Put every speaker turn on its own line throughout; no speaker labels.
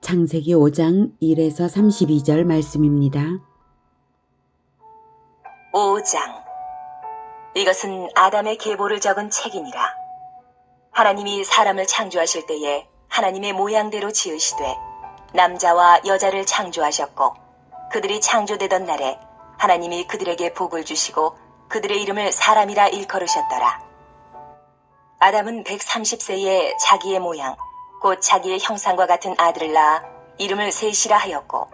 창세기 5장 1에서 32절 말씀입니다.
5장. 이것은 아담의 계보를 적은 책이니라. 하나님이 사람을 창조하실 때에 하나님의 모양대로 지으시되 남자와 여자를 창조하셨고, 그들이 창조되던 날에 하나님이 그들에게 복을 주시고 그들의 이름을 사람이라 일컬으셨더라. 아담은 130세에 자기의 모양 곧 자기의 형상과 같은 아들을 낳아 이름을 셋이라 하였고,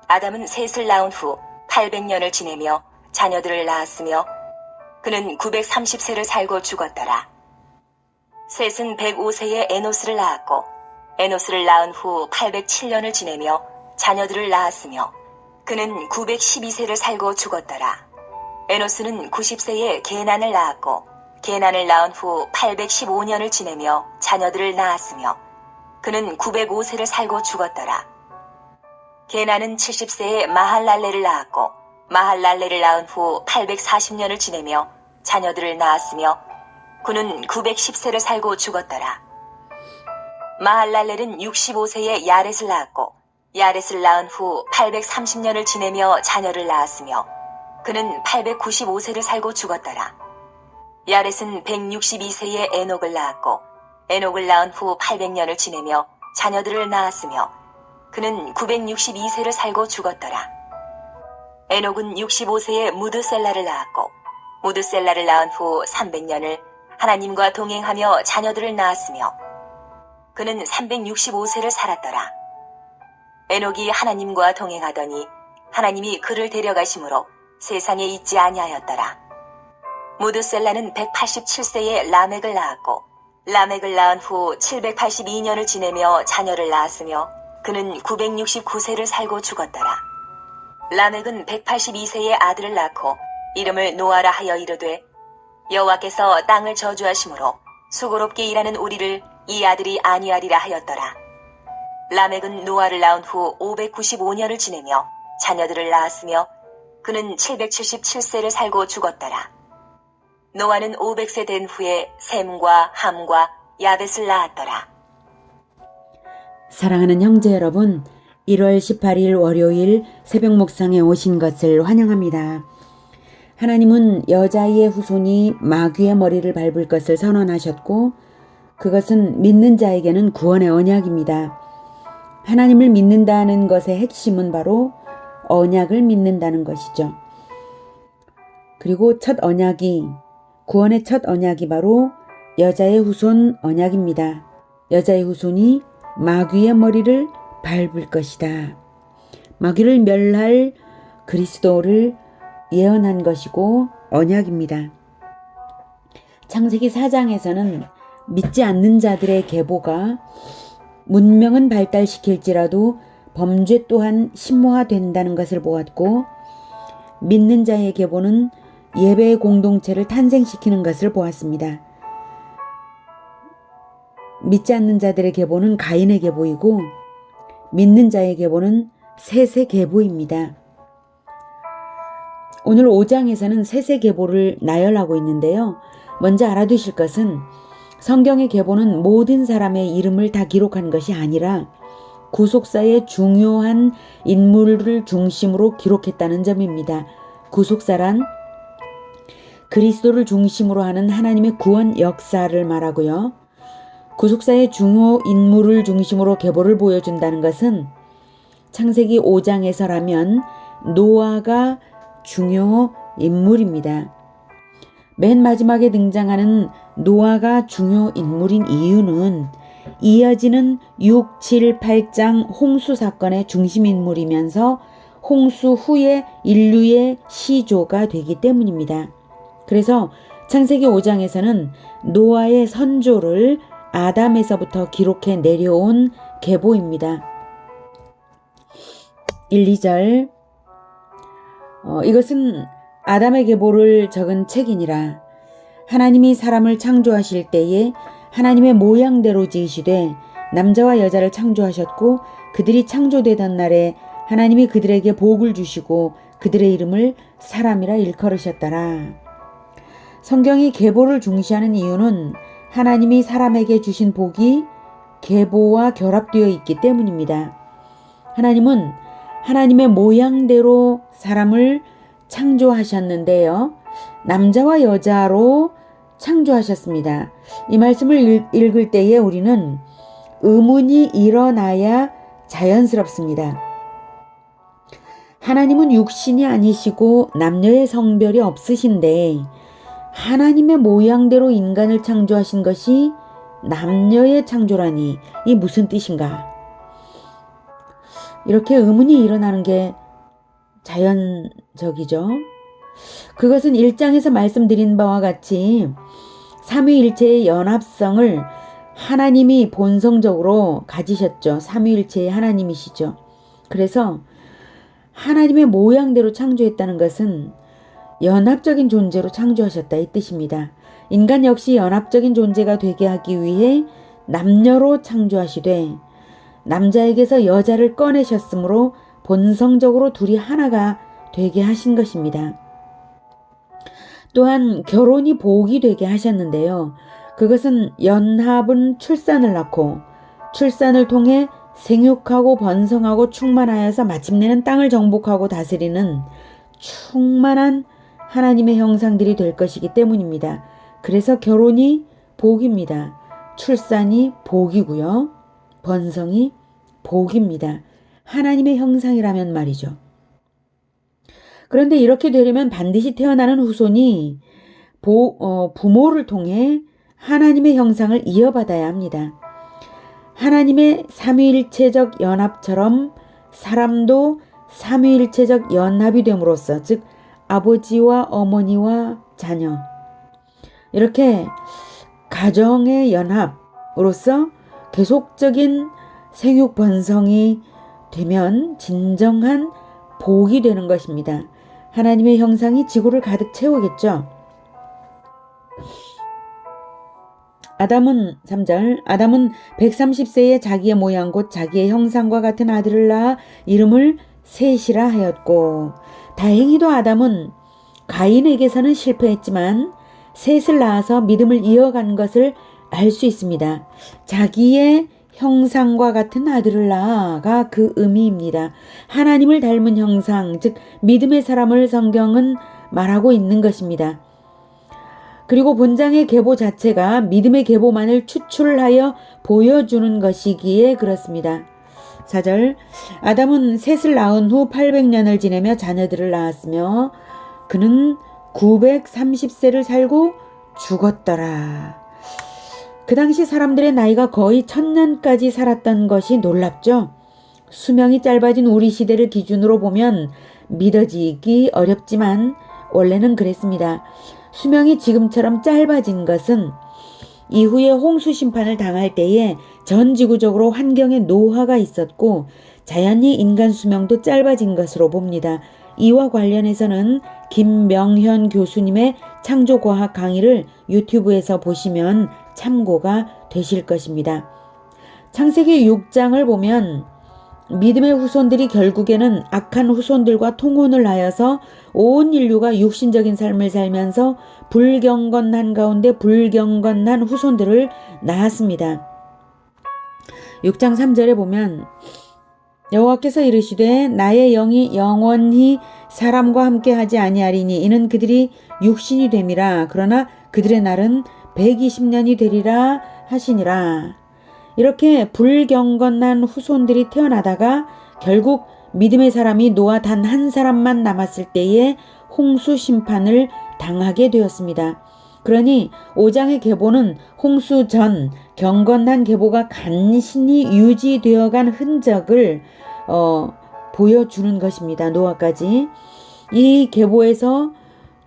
아담은 셋을 낳은 후 800년을 지내며 자녀들을 낳았으며 그는 930세를 살고 죽었더라. 셋은 105세에 에노스를 낳았고, 에노스를 낳은 후 807년을 지내며 자녀들을 낳았으며 그는 912세를 살고 죽었더라. 에노스는 90세에 게난을 낳았고, 게난을 낳은 후 815년을 지내며 자녀들을 낳았으며 그는 905세를 살고 죽었더라. 게난은 70세에 마할랄레를 낳았고, 마할랄레를 낳은 후 840년을 지내며 자녀들을 낳았으며 그는 910세를 살고 죽었더라. 마할랄렐은 65세에 야렛을 낳았고, 야렛을 낳은 후 830년을 지내며 자녀를 낳았으며 그는 895세를 살고 죽었더라. 야렛은 162세에 에녹을 낳았고, 에녹을 낳은 후 800년을 지내며 자녀들을 낳았으며 그는 962세를 살고 죽었더라. 에녹은 65세에 무드셀라를 낳았고, 무드셀라를 낳은 후 300년을 하나님과 동행하며 자녀들을 낳았으며 그는 365세를 살았더라. 에녹이 하나님과 동행하더니 하나님이 그를 데려가심으로 세상에 있지 아니하였더라. 무드셀라는 187세에 라멕을 낳았고, 라멕을 낳은 후 782년을 지내며 자녀를 낳았으며 그는 969세를 살고 죽었더라. 라멕은 182세에 아들을 낳고 이름을 노아라 하여 이르되, 여호와께서 땅을 저주하심으로 수고롭게 일하는 우리를 이 아들이 안위하리라 하였더라. 라멕은 노아를 낳은 후 595년을 지내며 자녀들을 낳았으며 그는 777세를 살고 죽었더라. 노아는 500세 된 후에 셈과 함과 야벳을 낳았더라.
사랑하는 형제 여러분, 1월 18일 월요일 새벽 목상에 오신 것을 환영합니다. 하나님은 여자아이의 후손이 마귀의 머리를 밟을 것을 선언하셨고, 그것은 믿는 자에게는 구원의 언약입니다. 하나님을 믿는다는 것의 핵심은 바로 언약을 믿는다는 것이죠. 그리고 구원의 첫 언약이 바로 여자의 후손 언약입니다. 여자의 후손이 마귀의 머리를 밟을 것이다. 마귀를 멸할 그리스도를 예언한 것이고 언약입니다. 창세기 4장에서는 믿지 않는 자들의 계보가 문명은 발달시킬지라도 범죄 또한 심오화된다는 것을 보았고, 믿는 자의 계보는 예배의 공동체를 탄생시키는 것을 보았습니다. 믿지 않는 자들의 계보는 가인의 계보이고, 믿는 자의 계보는 셋의 계보입니다. 오늘 5장에서는 셋의 계보를 나열하고 있는데요. 먼저 알아두실 것은 성경의 계보는 모든 사람의 이름을 다 기록한 것이 아니라 구속사의 중요한 인물을 중심으로 기록했다는 점입니다. 구속사란 그리스도를 중심으로 하는 하나님의 구원 역사를 말하고요. 구속사의 중요 인물을 중심으로 계보를 보여준다는 것은 창세기 5장에서라면 노아가 중요 인물입니다. 맨 마지막에 등장하는 노아가 중요 인물인 이유는 이어지는 6, 7, 8장 홍수 사건의 중심 인물이면서 홍수 후에 인류의 시조가 되기 때문입니다. 그래서 창세기 5장에서는 노아의 선조를 아담에서부터 기록해 내려온 계보입니다. 1, 2절. 이것은 아담의 계보를 적은 책이니라. 하나님이 사람을 창조하실 때에 하나님의 모양대로 지으시되 남자와 여자를 창조하셨고, 그들이 창조되던 날에 하나님이 그들에게 복을 주시고 그들의 이름을 사람이라 일컬으셨더라. 성경이 계보를 중시하는 이유는 하나님이 사람에게 주신 복이 계보와 결합되어 있기 때문입니다. 하나님은 하나님의 모양대로 사람을 창조하셨는데요. 남자와 여자로 창조하셨습니다. 이 말씀을 읽을 때에 우리는 의문이 일어나야 자연스럽습니다. 하나님은 육신이 아니시고 남녀의 성별이 없으신데 하나님의 모양대로 인간을 창조하신 것이 남녀의 창조라니 이 무슨 뜻인가? 이렇게 의문이 일어나는 게 자연적이죠. 그것은 1장에서 말씀드린 바와 같이 삼위일체의 연합성을 하나님이 본성적으로 가지셨죠. 삼위일체의 하나님이시죠. 그래서 하나님의 모양대로 창조했다는 것은 연합적인 존재로 창조하셨다 이 뜻입니다. 인간 역시 연합적인 존재가 되게 하기 위해 남녀로 창조하시되 남자에게서 여자를 꺼내셨으므로 본성적으로 둘이 하나가 되게 하신 것입니다. 또한 결혼이 복이 되게 하셨는데요. 그것은 연합은 출산을 낳고 출산을 통해 생육하고 번성하고 충만하여서 마침내는 땅을 정복하고 다스리는 충만한 하나님의 형상들이 될 것이기 때문입니다. 그래서 결혼이 복입니다. 출산이 복이고요. 번성이 복입니다. 하나님의 형상이라면 말이죠. 그런데 이렇게 되려면 반드시 태어나는 후손이 부모를 통해 하나님의 형상을 이어받아야 합니다. 하나님의 삼위일체적 연합처럼 사람도 삼위일체적 연합이 됨으로써 즉 아버지와 어머니와 자녀 이렇게 가정의 연합으로서 계속적인 생육 번성이 되면 진정한 복이 되는 것입니다. 하나님의 형상이 지구를 가득 채우겠죠. 아담은 3절 아담은 130세에 자기의 모양 곧 자기의 형상과 같은 아들을 낳아 이름을 셋이라 하였고 다행히도 아담은 가인에게서는 실패했지만 셋을 낳아서 믿음을 이어간 것을 알 수 있습니다. 자기의 형상과 같은 아들을 낳아가 그 의미입니다. 하나님을 닮은 형상, 즉 믿음의 사람을 성경은 말하고 있는 것입니다. 그리고 본장의 계보 자체가 믿음의 계보만을 추출하여 보여주는 것이기에 그렇습니다. 4절 아담은 셋을 낳은 후 800년을 지내며 자녀들을 낳았으며 그는 930세를 살고 죽었더라. 그 당시 사람들의 나이가 거의 1000년까지 살았던 것이 놀랍죠. 수명이 짧아진 우리 시대를 기준으로 보면 믿어지기 어렵지만 원래는 그랬습니다. 수명이 지금처럼 짧아진 것은 이후에 홍수 심판을 당할 때에 전 지구적으로 환경에 노화가 있었고 자연히 인간 수명도 짧아진 것으로 봅니다. 이와 관련해서는 김명현 교수님의 창조과학 강의를 유튜브에서 보시면 참고가 되실 것입니다. 창세기 6장을 보면 믿음의 후손들이 결국에는 악한 후손들과 통혼을 하여서 온 인류가 육신적인 삶을 살면서 불경건한 가운데 불경건한 후손들을 낳았습니다. 6장 3절에 보면 여호와께서 이르시되 나의 영이 영원히 사람과 함께하지 아니하리니 이는 그들이 육신이 됨이라 그러나 그들의 날은 120년이 되리라 하시니라. 이렇게 불경건한 후손들이 태어나다가 결국 믿음의 사람이 노아 단 한 사람만 남았을 때에 홍수 심판을 당하게 되었습니다. 그러니 5장의 계보는 홍수 전 경건한 계보가 간신히 유지되어간 흔적을 보여주는 것입니다. 노아까지. 이 계보에서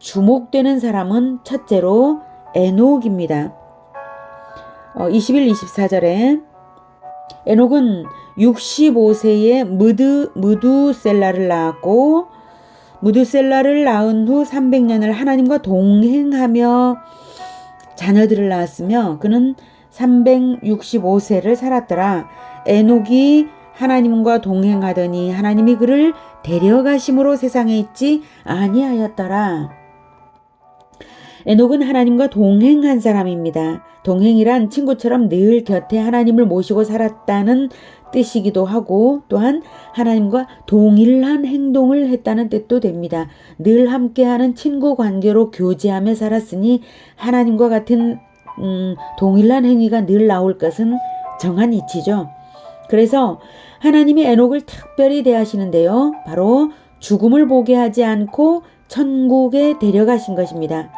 주목되는 사람은 첫째로 에녹입니다. 21, 24절에 에녹은 65세에 무두셀라를 낳았고 무두셀라를 낳은 후 300년을 하나님과 동행하며 자녀들을 낳았으며 그는 365세를 살았더라. 에녹이 하나님과 동행하더니 하나님이 그를 데려가심으로 세상에 있지 아니하였더라. 에녹은 하나님과 동행한 사람입니다. 동행이란 친구처럼 늘 곁에 하나님을 모시고 살았다는 뜻이기도 하고 또한 하나님과 동일한 행동을 했다는 뜻도 됩니다. 늘 함께하는 친구 관계로 교제하며 살았으니 하나님과 같은 동일한 행위가 늘 나올 것은 정한 이치죠. 그래서 하나님이 에녹을 특별히 대하시는데요. 바로 죽음을 보게 하지 않고 천국에 데려가신 것입니다.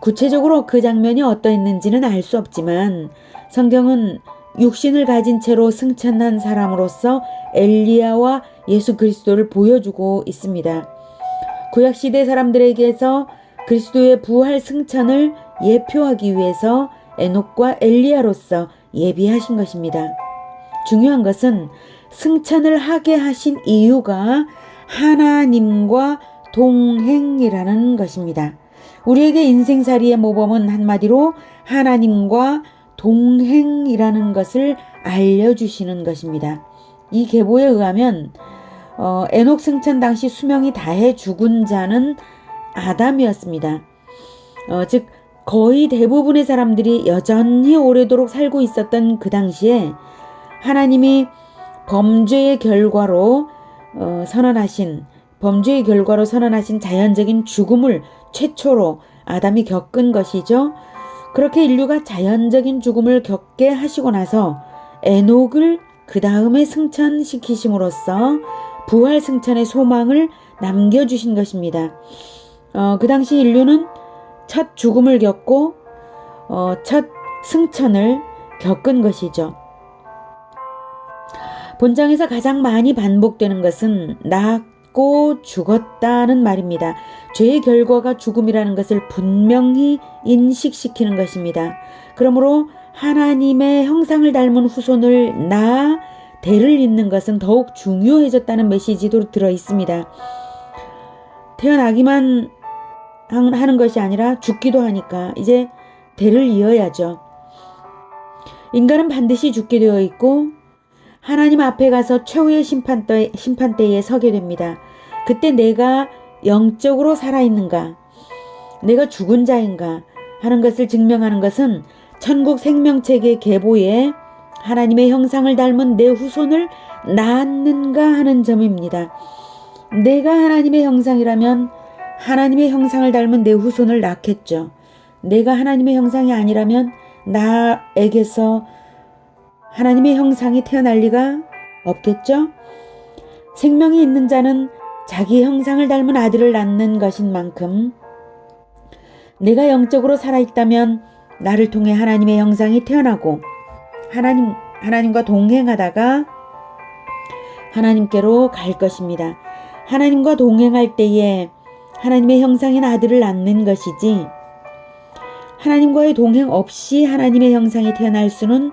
구체적으로 그 장면이 어떠했는지는 알 수 없지만 성경은 육신을 가진 채로 승천한 사람으로서 엘리야와 예수 그리스도를 보여주고 있습니다. 구약시대 사람들에게서 그리스도의 부활 승천을 예표하기 위해서 에녹과 엘리야로서 예비하신 것입니다. 중요한 것은 승천을 하게 하신 이유가 하나님과 동행이라는 것입니다. 우리에게 인생살이의 모범은 한마디로 하나님과 동행이라는 것을 알려주시는 것입니다. 이 계보에 의하면 에녹 승천 당시 수명이 다해 죽은 자는 아담이었습니다. 즉 거의 대부분의 사람들이 여전히 오래도록 살고 있었던 그 당시에 하나님이 범죄의 결과로 선언하신 자연적인 죽음을 최초로 아담이 겪은 것이죠. 그렇게 인류가 자연적인 죽음을 겪게 하시고 나서 에녹을 그 다음에 승천시키심으로써 부활 승천의 소망을 남겨주신 것입니다. 그 당시 인류는 첫 죽음을 겪고 첫 승천을 겪은 것이죠. 본장에서 가장 많이 반복되는 것은 낳고 죽었다는 말입니다. 죄의 결과가 죽음이라는 것을 분명히 인식시키는 것입니다. 그러므로 하나님의 형상을 닮은 후손을 낳아 대를 잇는 것은 더욱 중요해졌다는 메시지도 들어 있습니다. 태어나기만 하는 것이 아니라 죽기도 하니까 이제 대를 이어야죠. 인간은 반드시 죽게 되어 있고 하나님 앞에 가서 최후의 심판대에 서게 됩니다. 그때 내가 영적으로 살아있는가, 내가 죽은 자인가 하는 것을 증명하는 것은 천국 생명책의 계보에 하나님의 형상을 닮은 내 후손을 낳았는가 하는 점입니다. 내가 하나님의 형상이라면 하나님의 형상을 닮은 내 후손을 낳겠죠. 내가 하나님의 형상이 아니라면 나에게서 하나님의 형상이 태어날 리가 없겠죠? 생명이 있는 자는 자기 형상을 닮은 아들을 낳는 것인 만큼 내가 영적으로 살아있다면 나를 통해 하나님의 형상이 태어나고 하나님과 동행하다가 하나님께로 갈 것입니다. 하나님과 동행할 때에 하나님의 형상인 아들을 낳는 것이지 하나님과의 동행 없이 하나님의 형상이 태어날 수는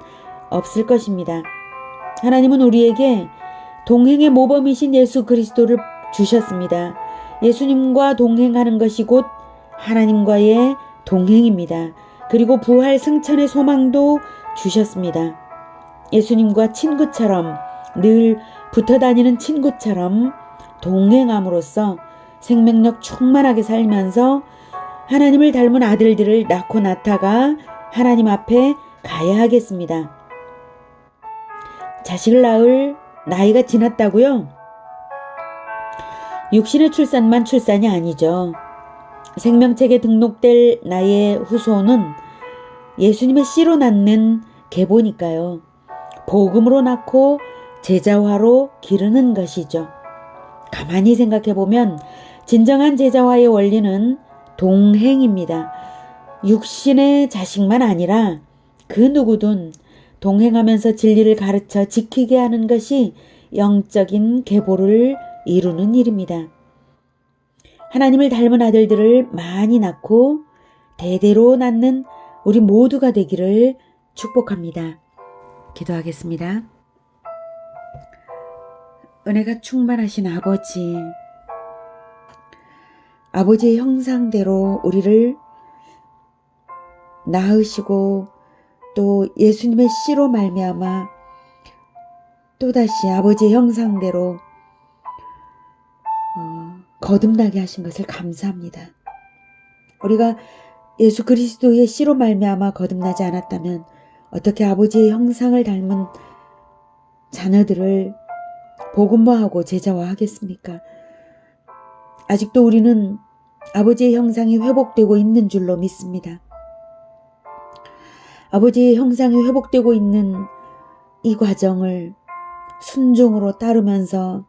없을 것입니다. 하나님은 우리에게 동행의 모범이신 예수 그리스도를 주셨습니다. 예수님과 동행하는 것이 곧 하나님과의 동행입니다. 그리고 부활 승천의 소망도 주셨습니다. 예수님과 친구처럼 늘 붙어 다니는 친구처럼 동행함으로써 생명력 충만하게 살면서 하나님을 닮은 아들들을 낳고 낳다가 하나님 앞에 가야 하겠습니다. 자식을 낳을 나이가 지났다고요? 육신의 출산만 출산이 아니죠. 생명책에 등록될 나의 후손은 예수님의 씨로 낳는 계보니까요. 복음으로 낳고 제자화로 기르는 것이죠. 가만히 생각해보면 진정한 제자화의 원리는 동행입니다. 육신의 자식만 아니라 그 누구든 동행하면서 진리를 가르쳐 지키게 하는 것이 영적인 계보를 이루는 일입니다. 하나님을 닮은 아들들을 많이 낳고 대대로 낳는 우리 모두가 되기를 축복합니다. 기도하겠습니다. 은혜가 충만하신 아버지의 형상대로 우리를 낳으시고 또 예수님의 씨로 말미암아 또다시 아버지의 형상대로 거듭나게 하신 것을 감사합니다. 우리가 예수 그리스도의 씨로 말미암아 거듭나지 않았다면 어떻게 아버지의 형상을 닮은 자녀들을 복음화하고 제자화하겠습니까? 아직도 우리는 아버지의 형상이 회복되고 있는 줄로 믿습니다. 아버지의 형상이 회복되고 있는 이 과정을 순종으로 따르면서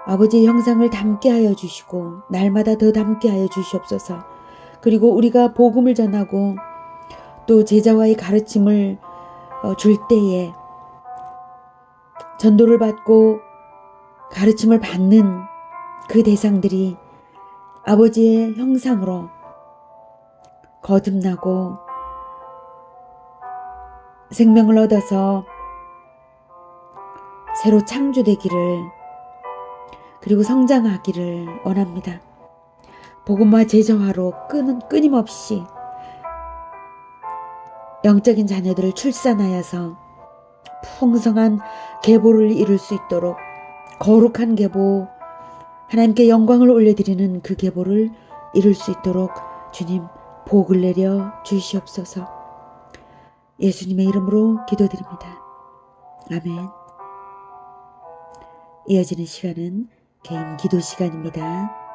아버지의 형상을 닮게 하여 주시고 날마다 더 닮게 하여 주시옵소서. 그리고 우리가 복음을 전하고 또 제자와의 가르침을 줄 때에 전도를 받고 가르침을 받는 그 대상들이 아버지의 형상으로 거듭나고 생명을 얻어서 새로 창조되기를 그리고 성장하기를 원합니다. 복음화 제자화로 끊임없이 영적인 자녀들을 출산하여서 풍성한 계보를 이룰 수 있도록 거룩한 계보, 하나님께 영광을 올려드리는 그 계보를 이룰 수 있도록 주님 복을 내려 주시옵소서. 예수님의 이름으로 기도드립니다. 아멘. 이어지는 시간은 개인 기도 시간입니다.